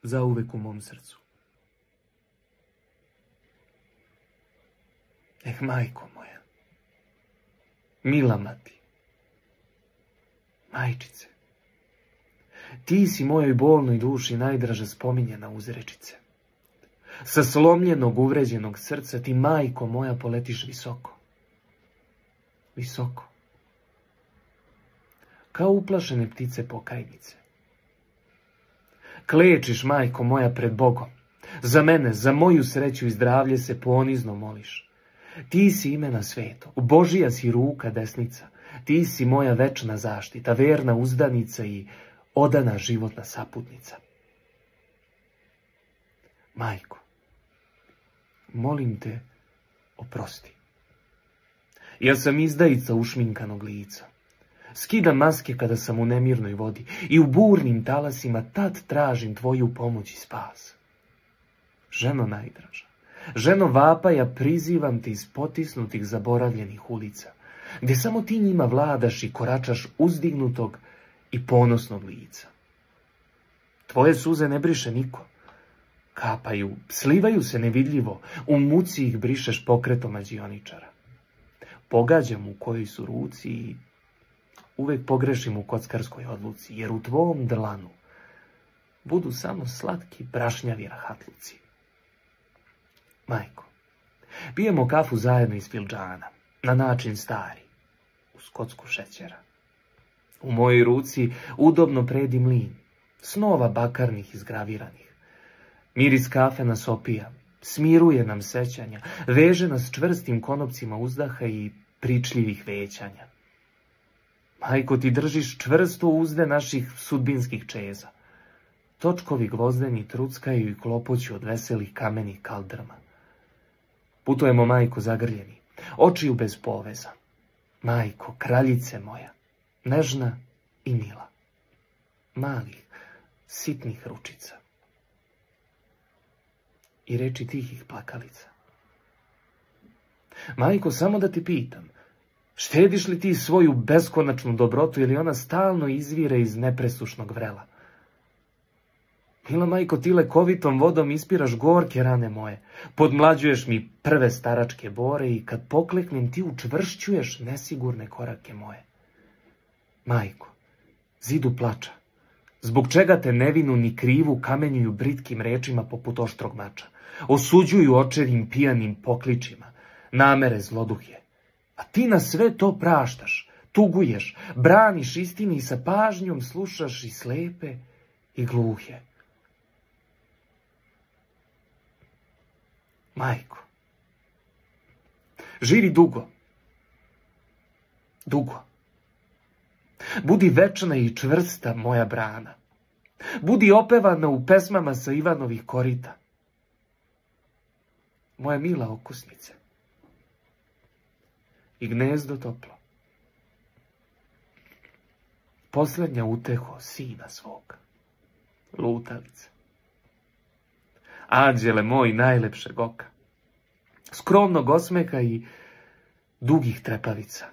zauvek u mom srcu. Majko moja, mila mati, majčice, ti si mojoj bolnoj duši najdraža spominjena uzrečice. Sa slomljenog, uvređenog srca ti, majko moja, poletiš visoko. Visoko. Kao uplašene ptice pokajnice. Klečiš, majko moja, pred Bogom. Za mene, za moju sreću i zdravlje se ponizno moliš. Ti si imena sveto, Božija si ruka desnica. Ti si moja večna zaštita, verna uzdanica i odana životna saputnica. Majko, molim te, oprosti. Ja sam izdajica ušminkanog lica. Skidam maske kada sam u nemirnoj vodi i u burnim talasima tad tražim tvoju pomoć i spas. Ženo najdraža, ženo vapaja, prizivam te iz potisnutih, zaboravljenih ulica, gdje samo ti njima vladaš i koračaš uzdignutog i ponosnog lica. Tvoje suze ne briše niko. Kapaju, slivaju se nevidljivo, u muci ih brišeš pokretom mađioničara. Pogađam u kojoj su ruci i uvek pogrešim u kockarskoj odluci, jer u tvom dlanu budu samo slatki brašnjavi rahatluci. Majko, pijemo kafu zajedno iz fildžana, na način stari, uz kocku šećera. U mojoj ruci udobno predi mlin, snova bakarnih izgraviranih. Miris kafe nas opija, smiruje nam sećanja, veže nas čvrstim konopcima uzdaha i pričljivih većanja. Majko, ti držiš čvrsto uzde naših sudbinskih čeza. Točkovi gvozdeni truckaju i klopoću od veselih kamenih kaldrma. Putujemo, majko, zagrljeni, očiju bez poveza. Majko, kraljice moja, nežna i mila. Malih, sitnih ručica. I reči tihih plakalica. Majko, samo da ti pitam, štediš li ti svoju beskonačnu dobrotu ili ona stalno izvire iz nepresušnog vrela? Mila majko, ti lekovitom vodom ispiraš gorke rane moje, podmlađuješ mi prve staračke bore i kad pokleknem ti učvršćuješ nesigurne korake moje. Majko, zidu plača, zbog čega te nevinu ni krivu kamenjuju britkim rečima poput oštrog mača, osuđuju očevim pijanim pokličima, namere zloduhje. A ti na sve to praštaš, tuguješ, braniš istini i sa pažnjom slušaš i slepe i gluhe. Majko, živi dugo, dugo. Budi večna i čvrsta moja brana. Budi opevana u pesmama sa Ivanovih korita. Moja mila okusnice. I gnezdo toplo. Posljednja uteho sina svog. Lutalice. Anđele moj najlepšeg oka. Skromnog osmeha i dugih trepavica.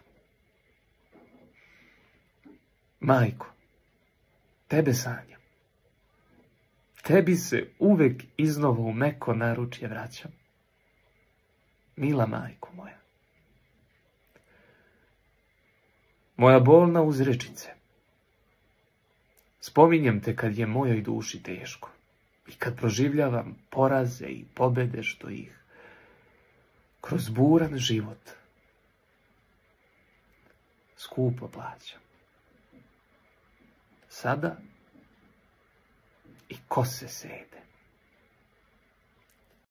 Majko, tebe sanjam. Tebi se uvek iznova u meko naručje vraćam. Mila majko moja. Moja bolna uzrečice. Spominjem te kad je mojoj duši teško i kad proživljavam poraze i pobede što ih kroz buran život skupo plaćam. Sada i kose sede.